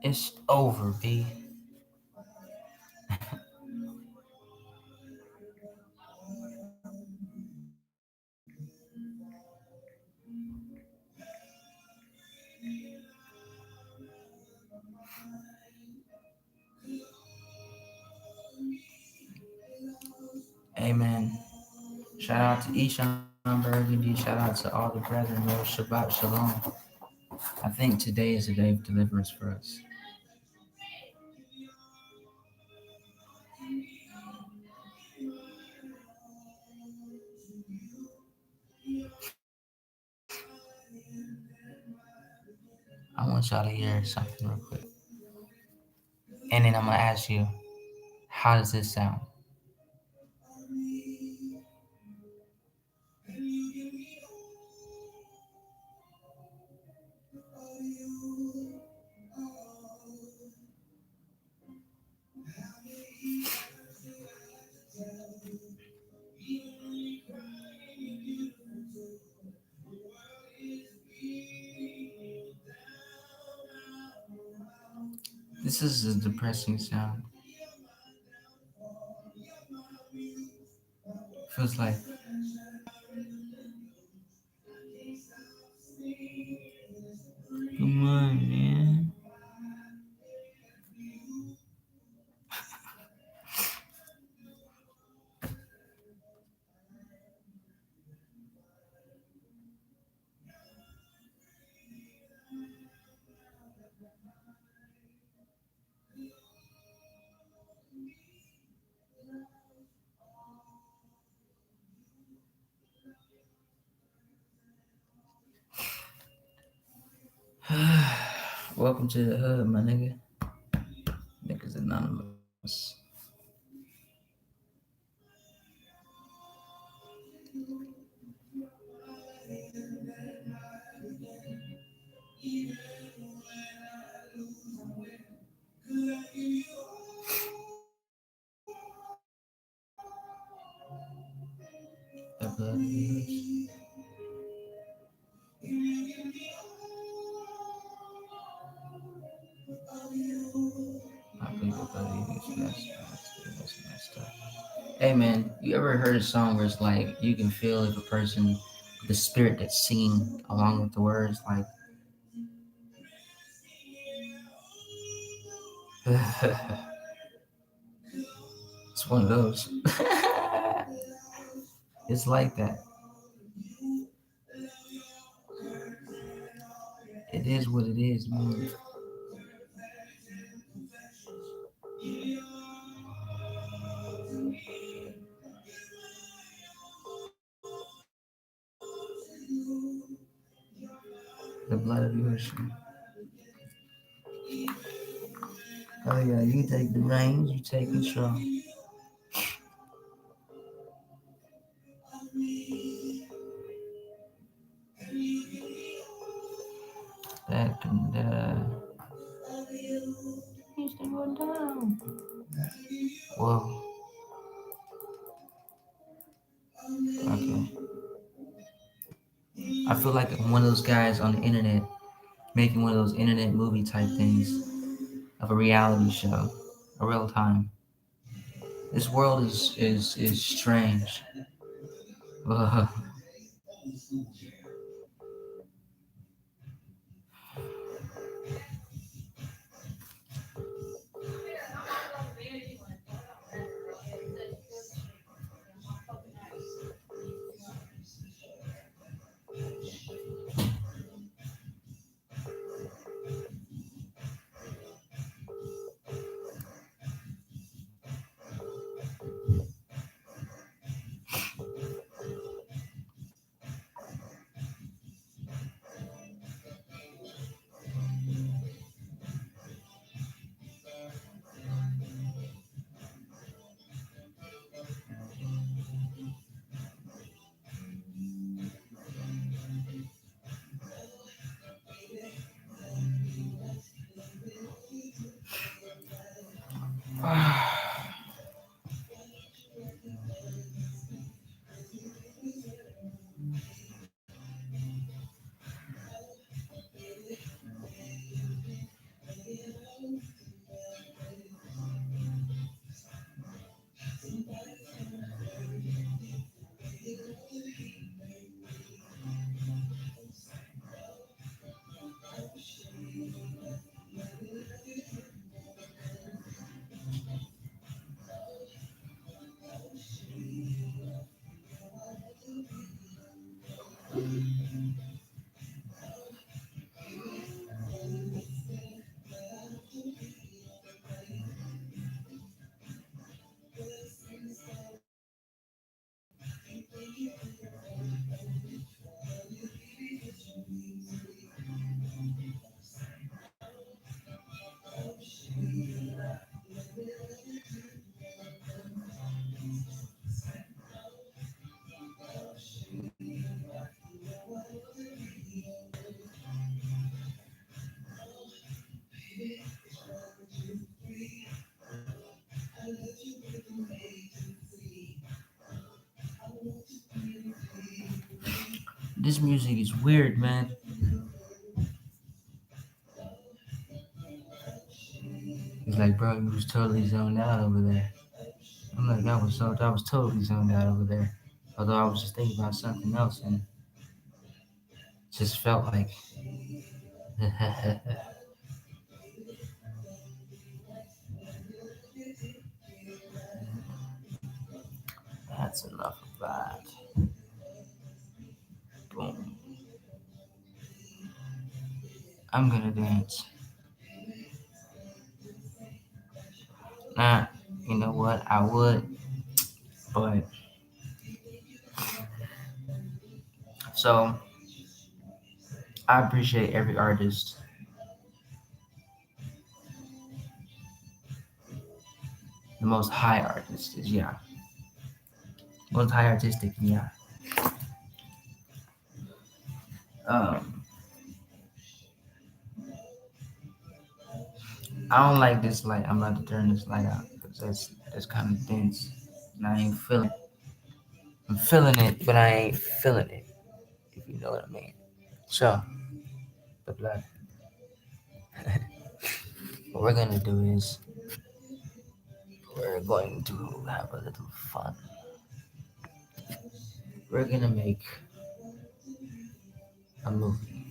It's over, B. Amen. Shout out to Eshawn Burgundy. Shout out to all the brethren. Lord Shabbat Shalom. I think today is a day of deliverance for us. I want y'all to hear something real quick. And then I'm going to ask you, how does this sound? This is a depressing sound. Feels like, come on, man. Welcome to the hood, my nigga. Niggas Anonymous. The blood of yours. I believe the blood of yours. That's messed up. Hey man, you ever heard a song where it's like you can feel if a person, the spirit that's singing along with the words, like it's one of those. It's like that. It is what it is, man. The blood of the ocean. Oh yeah, you take the reins, you take control. That can He's the one down. Whoa. Okay. I feel like I'm one of those guys on the internet making one of those internet movie type things of a reality show, a real time. This world is strange. Ugh. This music is weird, man. He's like, bro, you was totally zoned out over there. I'm like, I was totally zoned out over there. Although I was just thinking about something else and just felt like that's enough of that. Boom. I'm gonna dance. Nah, you know what? I would, but so I appreciate every artist. The most high artist is yeah. Most high artistic, yeah. Um, I don't like this light. I'm about to turn this light out because that's kind of dense, and I ain't feeling it. I'm feeling it, but I ain't feeling it. If you know what I mean. So the blood. What we're gonna do is we're going to have a little fun. We're gonna make a movie.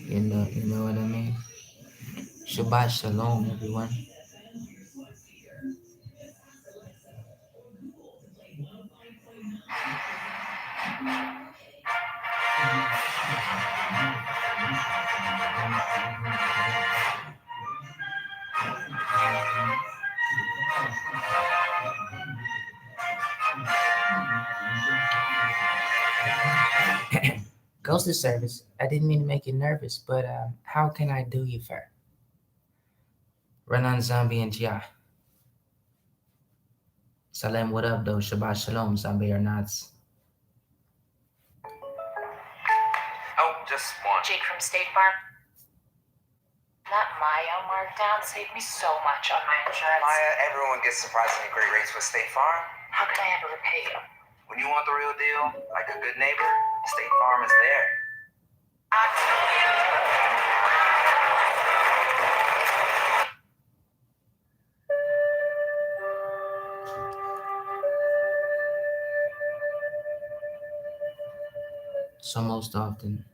You know what I mean? Shabbat shalom, everyone. Goes to service. I didn't mean to make you nervous, but how can I do you for? Renan Zombie and Tia. Salem, what up, though? Shabbat shalom, Zombie or nots. Oh, just one. Jake from State Farm. That Maya markdown saved me so much on my insurance. Maya, everyone gets surprisingly great rates with State Farm. How can I ever repay you? When you want the real deal, like a good neighbor, State Farm is there. So most often,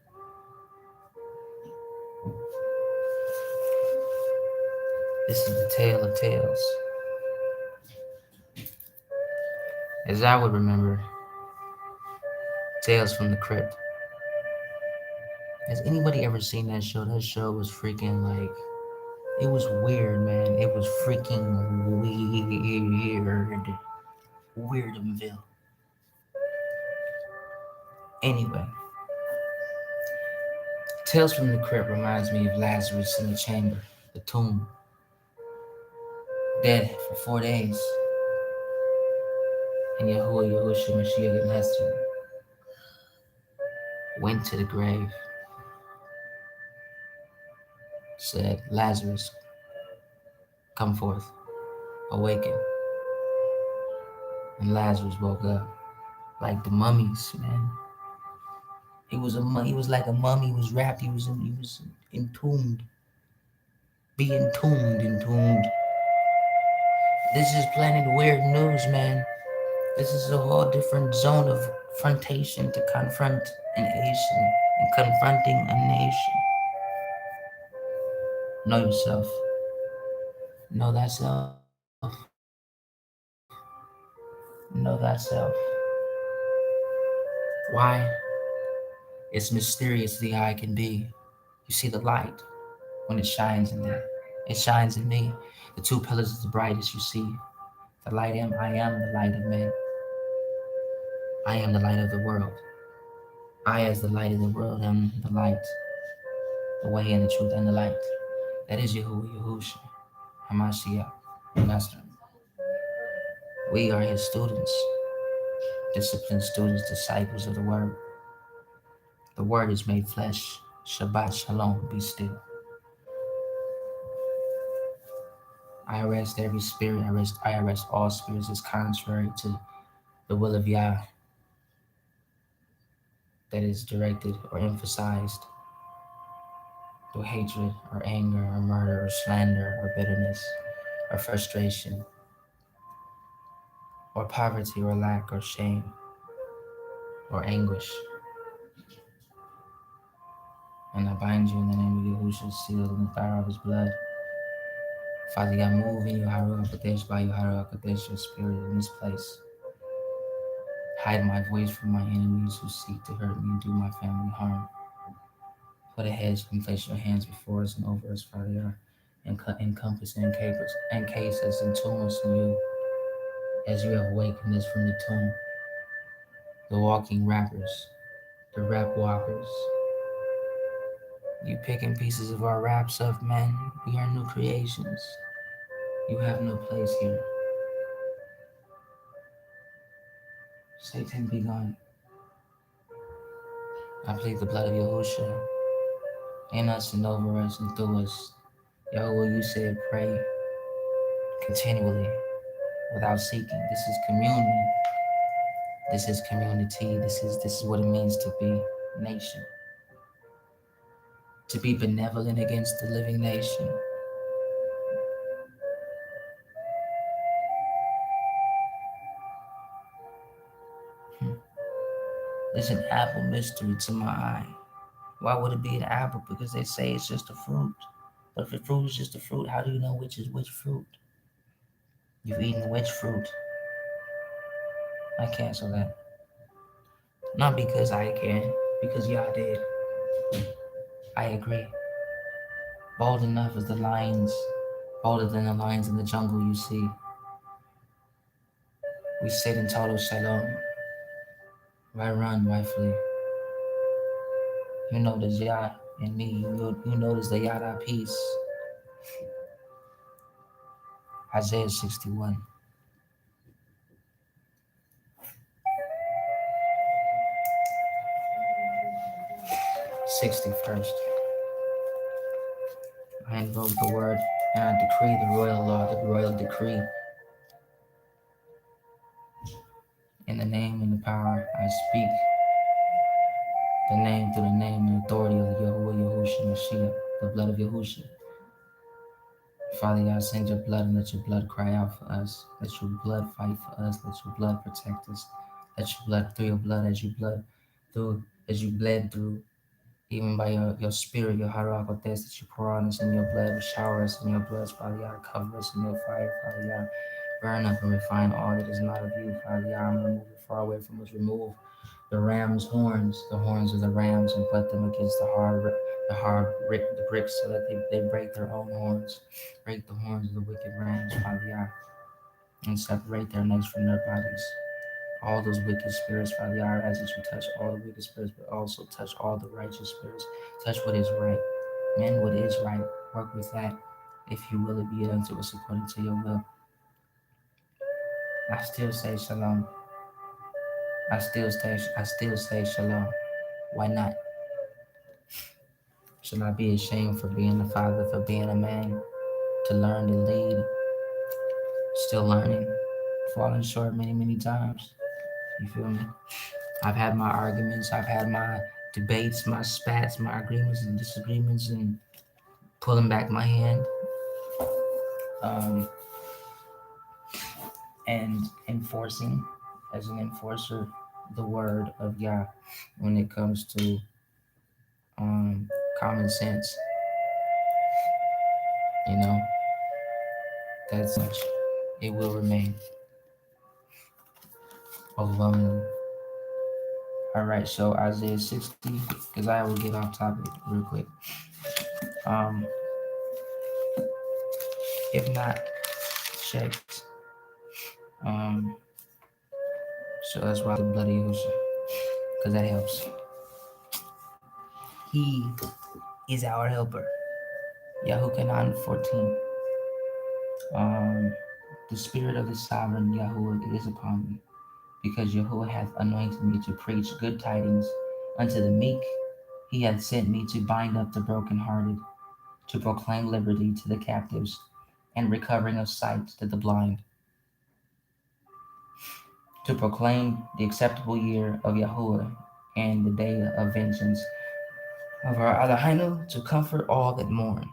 this is the tale of tales. As I would remember, Tales from the Crypt. Has anybody ever seen that show? That show was freaking like, it was weird, man. It was freaking weird. Weirdumville. Anyway, Tales from the Crypt reminds me of Lazarus in the chamber, the tomb. Dead for 4 days. And Yahuwah, Yahushua, Mashiach, and Hester went to the grave, said, Lazarus, come forth, awaken. And Lazarus woke up like the mummies, man. He was like a mummy. He was wrapped. He was entombed. Be entombed. This is Planet Weird News, man. This is a whole different zone of frontation to confront an nation and confronting a nation. Know yourself. Know thyself. Know thyself. Why? It's mysterious the eye can be. You see the light when it shines in there. It shines in me. The two pillars is the brightest you see. The light I am the light of men. I am the light of the world. I, as the light of the world, am the light, the way and the truth and the light. That is Yahuwah, Yahushua, Hamashiach, Master. We are his students, disciplined students, disciples of the word. The word is made flesh. Shabbat shalom, be still. I arrest every spirit, I arrest all spirits that's contrary to the will of Yah, that is directed or emphasized through hatred or anger or murder or slander or bitterness or frustration or poverty or lack or shame or anguish. And I bind you in the name of Yahushua, sealed in the fire of his blood. Father God, move in your Haruah Kadesh by your Haruah Kadesh, your spirit in this place. Hide my voice from my enemies who seek to hurt me and do my family harm. Put a hedge and place your hands before us and over us, Father God, and encompass and encase us and entomb us in you as you have awakened us from the tomb. The walking rappers, the rap walkers. You picking pieces of our raps up, man. We are new creations. You have no place here. Satan be gone. I plead the blood of Yahushua in us and over us and through us. Yahweh, you said pray continually without seeking. This is communion. This is community. This is what it means to be nation. To be benevolent against the living nation. It's an apple mystery to my eye. Why would it be an apple? Because they say it's just a fruit. But if a fruit is just a fruit, how do you know which is which fruit? You've eaten which fruit? I cancel that. Not because I can, because y'all did. I agree. Bold enough as the lions, bolder than the lions in the jungle you see. We sit in total shalom. Why run, why flee? You know there's Yah in me. You know there's the Yada peace. Isaiah 61. 61st. I invoke the word and I decree the royal law, the royal decree. In the name and the power, I speak the name through the name and authority of Yahuwah Yahushua Mashiach, the blood of Yahushua. Father God, send your blood and let your blood cry out for us. Let your blood fight for us. Let your blood protect us. Let your blood through your blood as you bled through, even by your spirit, your Haruach that you pour on us in your blood, shower us in your blood, Father God, cover us in your fire, Father God. Burn up and refine all that is not of you, Father God. Remove it far away from us. Remove the ram's horns, the horns of the rams, and put them against the bricks, so that they break their own horns. Break the horns of the wicked rams, Father God, and separate their necks from their bodies. All those wicked spirits, Father God, as you touch all the wicked spirits, but also touch all the righteous spirits. Touch what is right. Man, what is right. Work with that. If you will, it be it unto us according to your will. I still say shalom. I still say shalom. Why not? Should I be ashamed for being a father, for being a man, to learn to lead? Still learning, falling short many, many times. You feel me? I've had my arguments, I've had my debates, my spats, my agreements and disagreements, and pulling back my hand. And enforcing, as an enforcer, the word of Yah when it comes to common sense. You know, that's much. It will remain overwhelmingly. All right, so Isaiah 60, because I will get off topic real quick. If not checked, so that's why the bloody Yahushua, because that helps. He is our helper. Yahukanan 14. The spirit of the sovereign Yahuwah is upon me, because Yahuwah hath anointed me to preach good tidings unto the meek. He hath sent me to bind up the brokenhearted, to proclaim liberty to the captives, and recovering of sight to the blind, to proclaim the acceptable year of Yahuwah and the day of vengeance of our Eloheinu, to comfort all that mourn,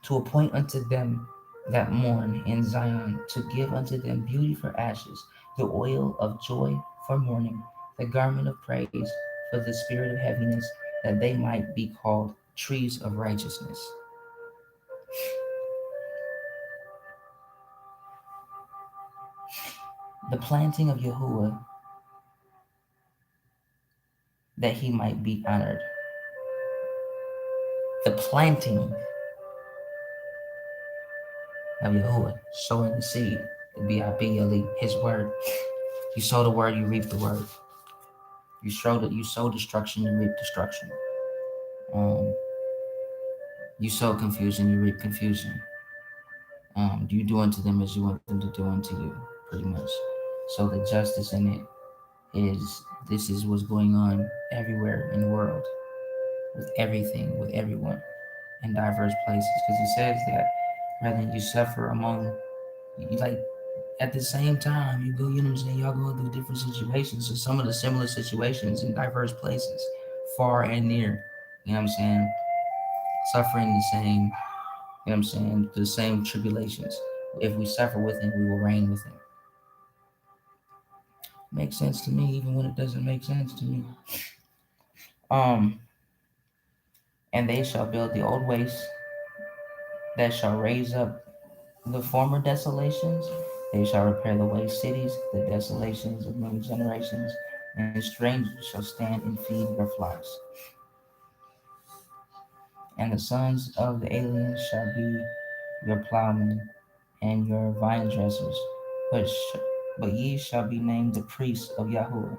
to appoint unto them that mourn in Zion, to give unto them beauty for ashes, the oil of joy for mourning, the garment of praise for the spirit of heaviness, that they might be called trees of righteousness. The planting of Yahuwah, that he might be honored. The planting of Yahuwah, sowing the seed, the B-I-B-L-E, his word. You sow the word, you reap the word. You sow destruction, you reap destruction. You sow confusion, you reap confusion. You do unto them as you want them to do unto you, pretty much. So the justice in it is, this is what's going on everywhere in the world, with everything, with everyone, in diverse places. Because he says that rather you suffer among, you like, at the same time, you go, you know what I'm saying, y'all go through different situations. So some of the similar situations in diverse places, far and near, you know what I'm saying, suffering the same, you know what I'm saying, the same tribulations. If we suffer with him, we will reign with him. Makes sense to me, even when it doesn't make sense to me. And they shall build the old waste, that shall raise up the former desolations. They shall repair the waste cities, the desolations of many generations, and strangers shall stand and feed your flocks. And the sons of the aliens shall be your plowmen and your vine dressers, but ye shall be named the priests of Yahuwah.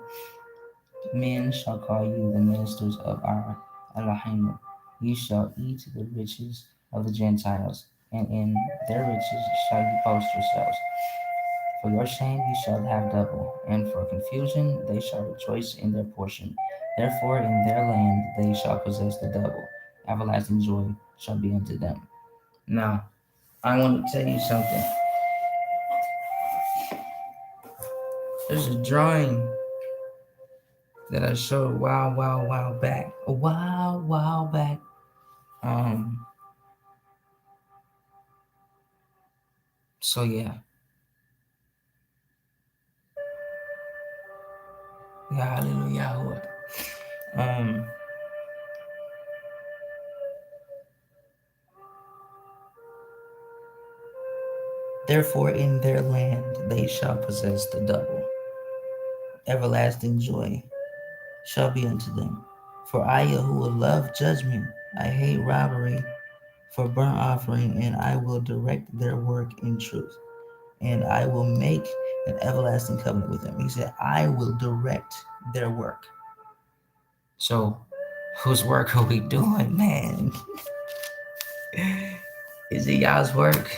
Men shall call you the ministers of our Eloheinu. Ye shall eat the riches of the Gentiles, and in their riches shall you boast yourselves. For your shame you shall have double, and for confusion they shall rejoice in their portion. Therefore in their land they shall possess the double. Everlasting joy shall be unto them. Now, I want to tell you something. There's a drawing that I showed a while back. A while back. So yeah. Yeah, hallelujah. Therefore in their land they shall possess the double. Everlasting joy shall be unto them. For I, Yahuwah, love judgment. I hate robbery for burnt offering, and I will direct their work in truth. And I will make an everlasting covenant with them. He said, I will direct their work. So, whose work are we doing, man? Is it y'all's work?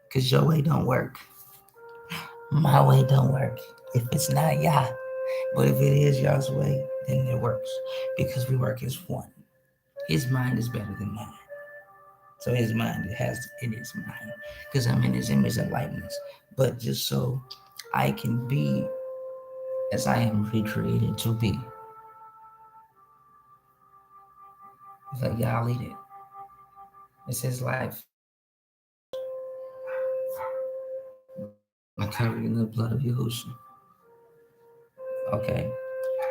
Because your way don't work. My way don't work. If it's not Yah, but if it is y'all's way, then it works. Because we work as one. His mind is better than mine. So his mind, it is mine. Because I'm in his image and likeness. But just so I can be as I am recreated to be. It's like, y'all lead it. It's his life. I cover you in the blood of Yahushua. Okay.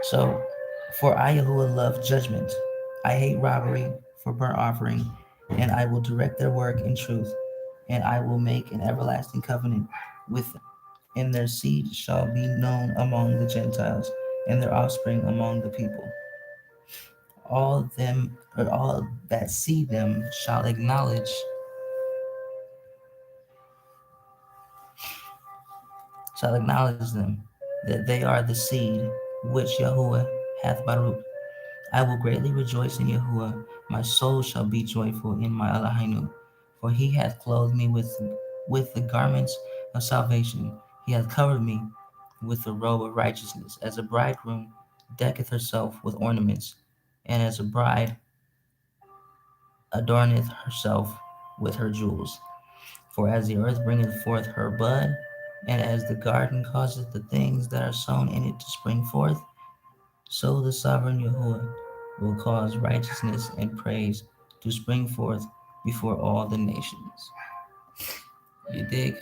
So, for I, Yahuwah, love judgment. I hate robbery for burnt offering, and I will direct their work in truth, and I will make an everlasting covenant with them. And their seed shall be known among the Gentiles, and their offspring among the people. All that see them shall acknowledge them, that they are the seed which Yahuwah hath baruch. I will greatly rejoice in Yahuwah. My soul shall be joyful in my Eloheinu, for he hath clothed me with the garments of salvation. He hath covered me with the robe of righteousness, as a bridegroom decketh herself with ornaments, and as a bride adorneth herself with her jewels. For as the earth bringeth forth her bud, and as the garden causeth the things that are sown in it to spring forth, so the sovereign Yahuwah will cause righteousness and praise to spring forth before all the nations. You dig?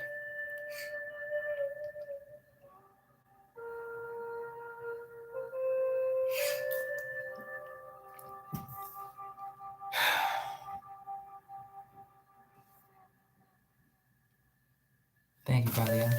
Thank you, Valia.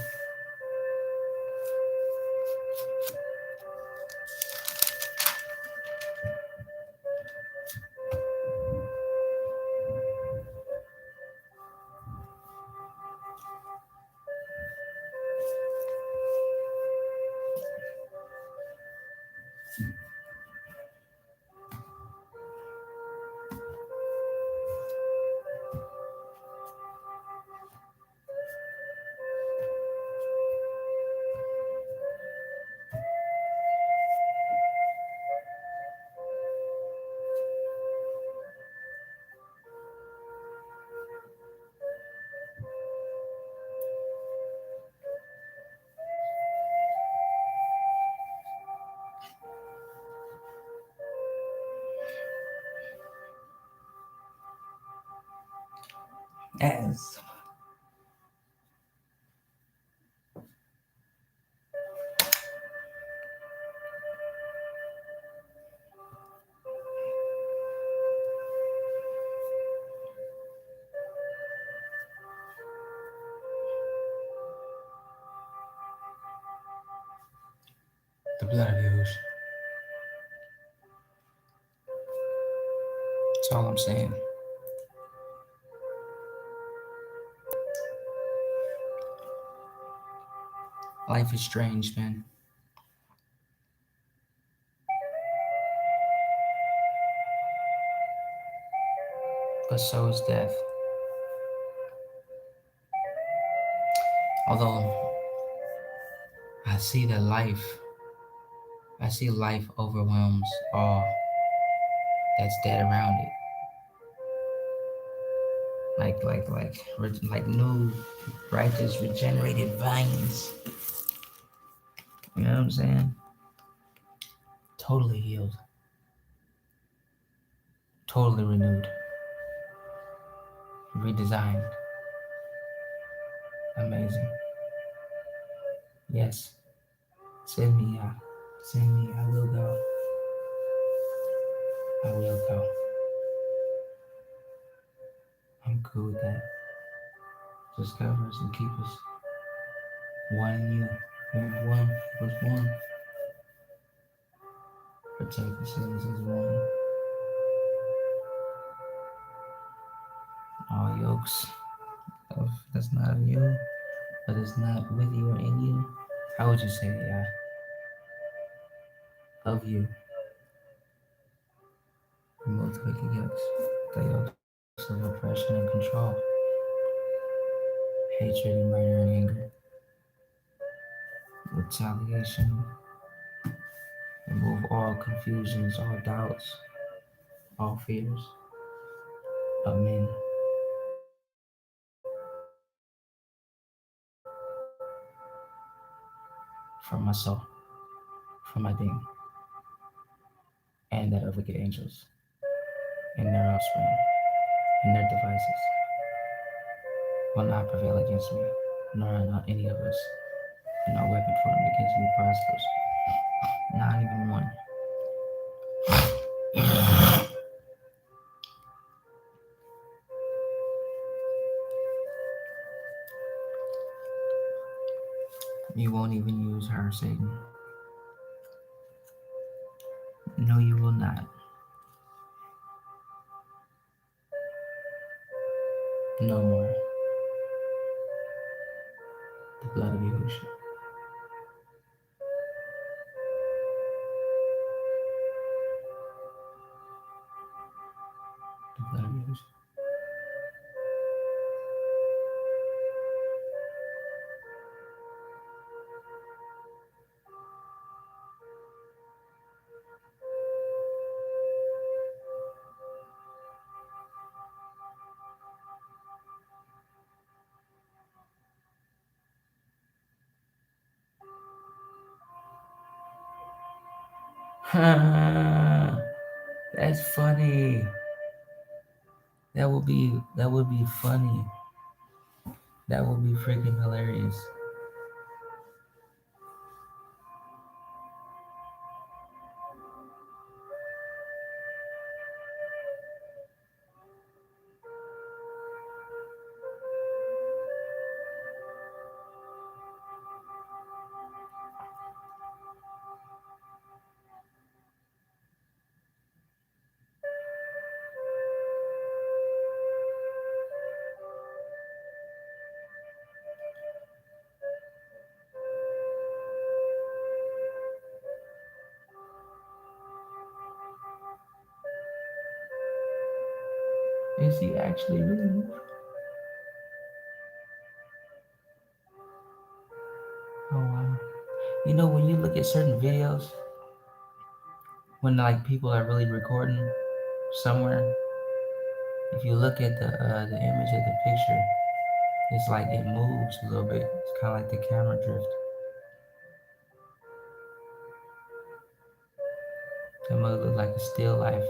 As the blood of Yahushua. That's all I'm saying. Life is strange, man. But so is death. Although I see that life overwhelms all that's dead around it. Like new, righteous, regenerated vines. You know what I'm saying? Totally healed. Totally renewed. Redesigned. Amazing. Yes. Send me, I will go. I will go. I'm cool with that. Just cover us and keep us one in you. One was one. Protect us as one. All yokes of that's not of you, but it's not with you or in you. How would you say it, yeah? Of you. Remove the wicked yokes. The yokes of oppression and control. Hatred and murder and anger. Retaliation. Remove all confusions, all doubts, all fears of men. From my soul, from my being, and that of wicked angels, and their offspring, and their devices, will not prevail against me, nor not any of us, and no weapon formed against me prospers, not even one. You won't even use her, Satan. No, you will not. No more. The blood of Yahushua. The blood of Yahushua. That's funny. That would be funny. That would be freaking hilarious. Is he actually really? Oh wow. You know when you look at certain videos, when like people are really recording somewhere, if you look at the image of the picture, it's like it moves a little bit. It's kind of like the camera drift. It might look like a still life.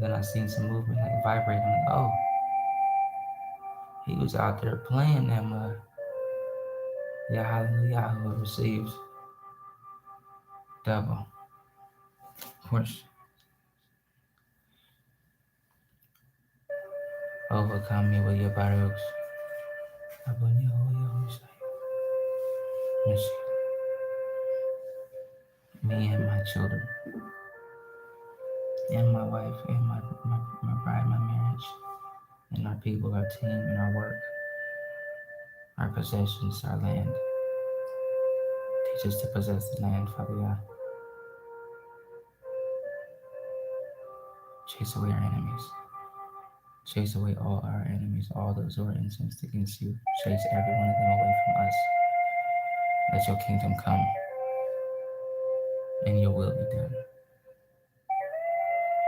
Then I seen some movement like vibrating. I'm like, oh, he was out there playing that mud. Yeah, hallelujah, who receives double. Of course, overcome me with your baruchs. Me and my children, and my wife, and my bride, my marriage, and our people, our team, and our work, our possessions, our land. Teach us to possess the land, Father God. Chase away our enemies. Chase away all our enemies, all those who are incensed against you. Chase every one of them away from us. Let your kingdom come and your will be done.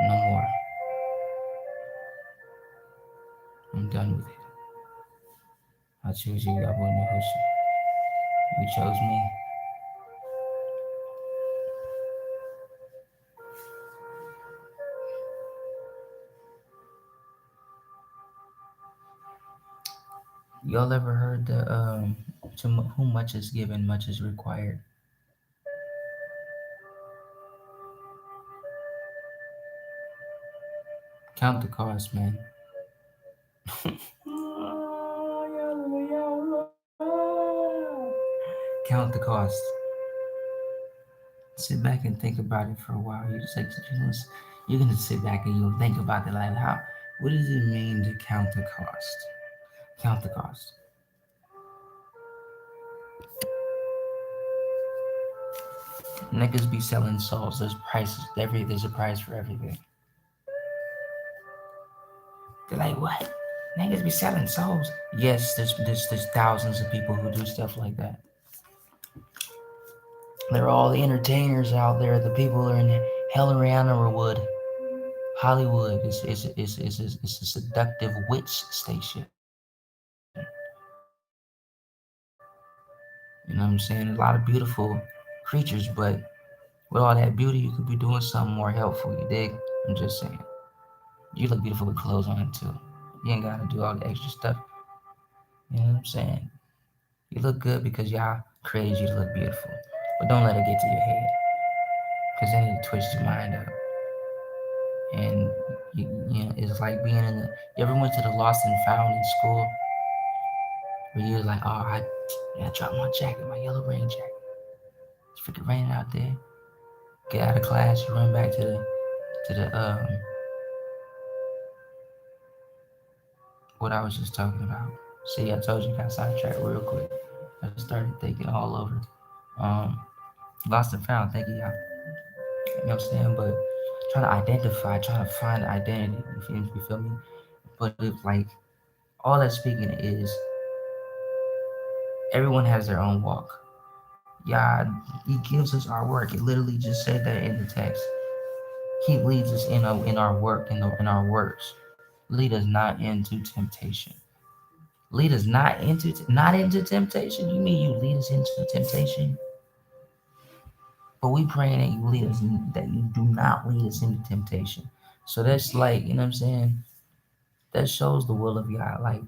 No more. I'm done with it. I choose you, Yahweh Nehusha. You chose me. Y'all ever heard the to whom much is given, much is required? Count the cost, man. Count the cost. Sit back and think about it for a while. You're gonna sit back and you'll think about it like how. What does it mean to count the cost? Count the cost. Niggas be selling souls. There's prices. There's a price for everything. They're like, what? Niggas be selling souls. Yes, there's thousands of people who do stuff like that. They're all the entertainers out there. The people are in hell around Wood. Hollywood is a seductive witch station. You know what I'm saying? A lot of beautiful creatures, but with all that beauty, you could be doing something more helpful. You dig? I'm just saying. You look beautiful with clothes on too. You ain't gotta do all the extra stuff. You know what I'm saying? You look good because y'all created you to look beautiful. But don't let it get to your head. Because then it twists your mind up. And you know, it's like being in the. You ever went to the lost and found in school? Where you was like, oh, I dropped my jacket, my yellow rain jacket. It's freaking raining out there. Get out of class, you run back to the what I was just talking about. See, I told you, got sidetracked real quick. I started thinking all over. Lost and found, thank you, y'all. You know what I'm saying? But trying to identify, trying to find identity. You feel me? But it's like all that's speaking is everyone has their own walk. Yeah, he gives us our work. It literally just said that in the text. He leads us in our work, in our works. Lead us not into temptation. Lead us not into temptation. You mean you lead us into temptation? But we praying that you lead us that you do not lead us into temptation. So that's like, you know what I'm saying? That shows the will of God. Like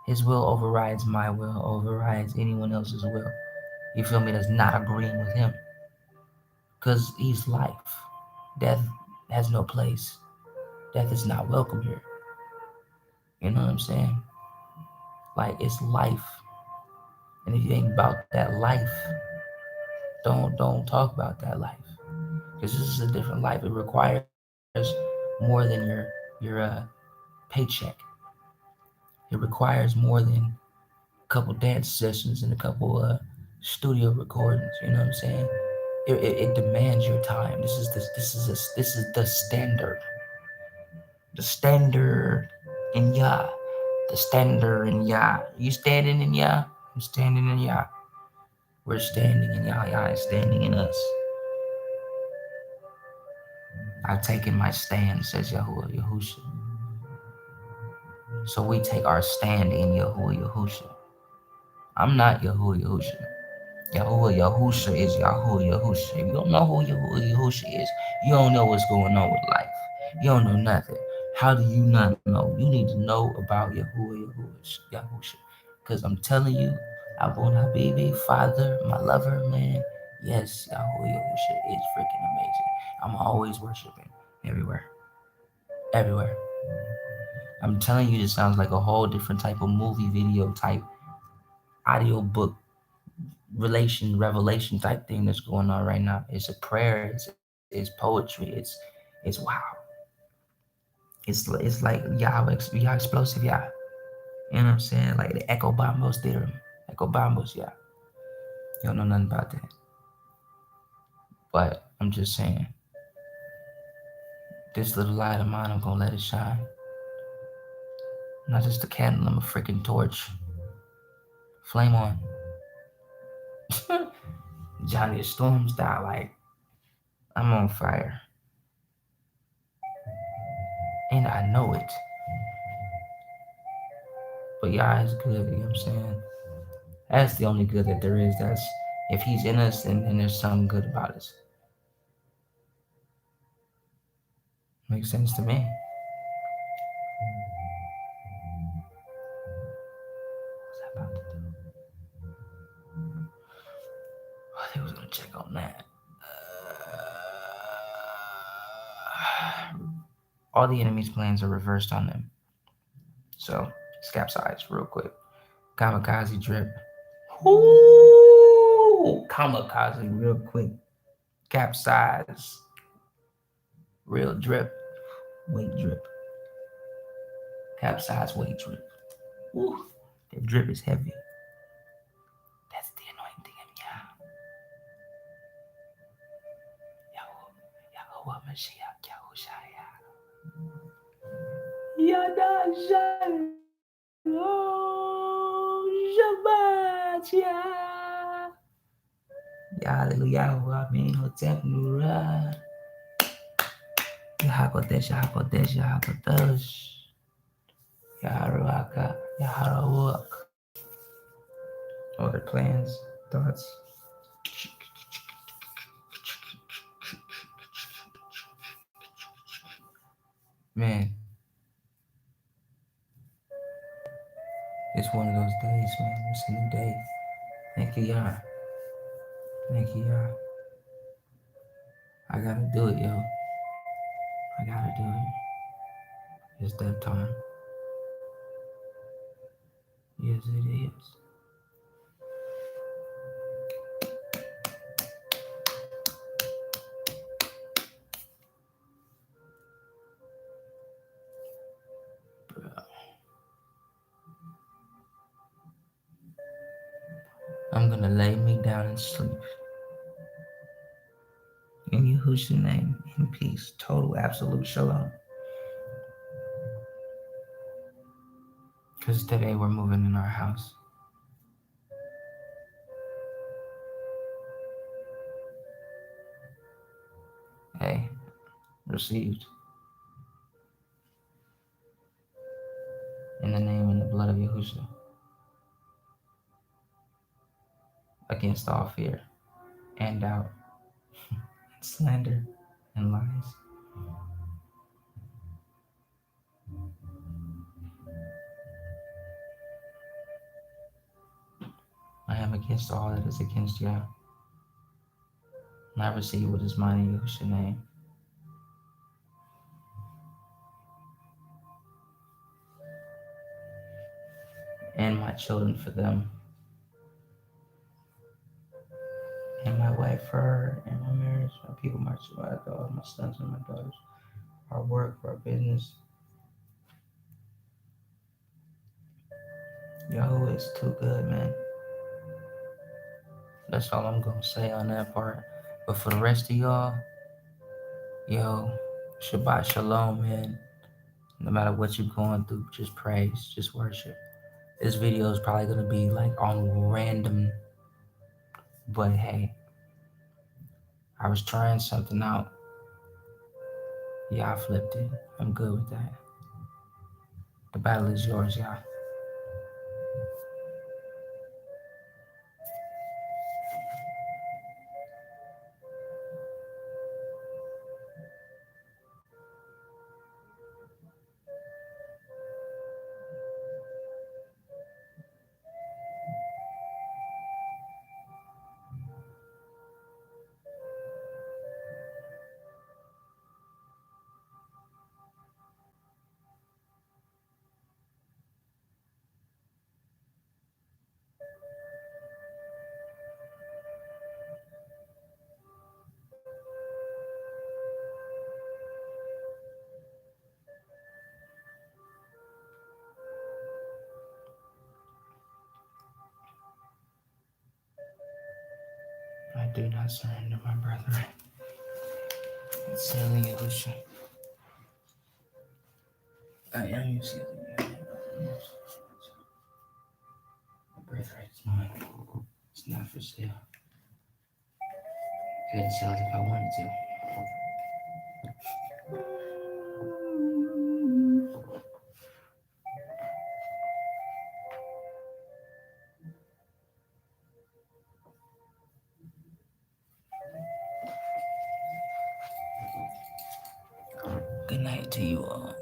his will overrides my will, overrides anyone else's will. You feel me? That's not agreeing with him. Because he's life. Death has no place. Death is not welcome here. You know what I'm saying? Like it's life. And if you ain't about that life, don't talk about that life. Because this is a different life. It requires more than your paycheck. It requires more than a couple dance sessions and a couple studio recordings. You know what I'm saying? It demands your time. This is the standard. The standard in Yah. The standard in Yah. You standing in Yah? I'm standing in Yah. We're standing in Yah. Yah is standing in us. I've taken my stand, says Yahuwah Yahusha. So we take our stand in Yahuwah Yahusha. I'm not Yahuwah Yahusha. Yahuwah Yahusha is Yahuwah Yahusha. If you don't know who Yahuwah Yahusha is, you don't know what's going on with life. You don't know nothing. How do you not know? You need to know about Yahuwah Yahusha. Because I'm telling you, Abu Habibi, Father, my lover, man, yes, Yahuwah Yahusha is freaking amazing. I'm always worshiping everywhere. Everywhere. I'm telling you, this sounds like a whole different type of movie video type audio book revelation type thing that's going on right now. It's a prayer, it's poetry, it's wow. It's like Yah explosive Yah. You know what I'm saying? Like the Echo Bombos theorem. Echo Bombos, yeah. You don't know nothing about that. But I'm just saying, this little light of mine, I'm gonna let it shine. Not just a candle, I'm a freaking torch. Flame on. Johnny Storm style, like I'm on fire. And I know it. But Yah is good, you know what I'm saying? That's the only good that there is. That's if he's in us, then there's something good about us. Makes sense to me. What's that about to do? I think I was gonna check on that. All the enemy's plans are reversed on them. So, capsize real quick. Kamikaze drip. Ooh, kamikaze real quick. Capsize. Real drip. Weight drip. Capsize weight drip. Ooh, that drip is heavy. That's the anointing of Yah. Yahuwah Mashiach Yahushua. Yada Shalom Shabbat Yah. Hallelujah. Amen. Hotep Nura. Yahakodesh, Yahakodesh, Yahakodesh. Yaharuaka, Yaharawak. Other plans, thoughts. Man, it's one of those days, man. It's a new day. Thank you, Yah. Thank you, Yah. I gotta do it, yo. I gotta do it. It's that time. Yes, it is. Bro. I'm gonna lay me down and sleep. In Yahushua's name, in peace, total, absolute shalom. Because today we're moving in our house. Hey, received. In the name and the blood of Yahushua. Against all fear and doubt, slander, and lies. I am against all that is against Yah. And I receive what is mine in Yahushua's name. And my children for them. And my wife for her. And my marriage, my people, my daughters, my sons and my daughters. Our work, our business. Yahweh is too good, man. That's all I'm gonna say on that part. But for the rest of y'all, yo, Shabbat Shalom, man. No matter what you're going through, just praise, just worship. This video is probably gonna be like on random, but hey, I was trying something out. Yeah, I flipped it. I'm good with that. The battle is yours, y'all. I do not surrender, my brethren. It's sailing Yahushua. I am your sealing. My birthright is mine. It's not for sale. I couldn't sell it if I wanted to. Good night to you all.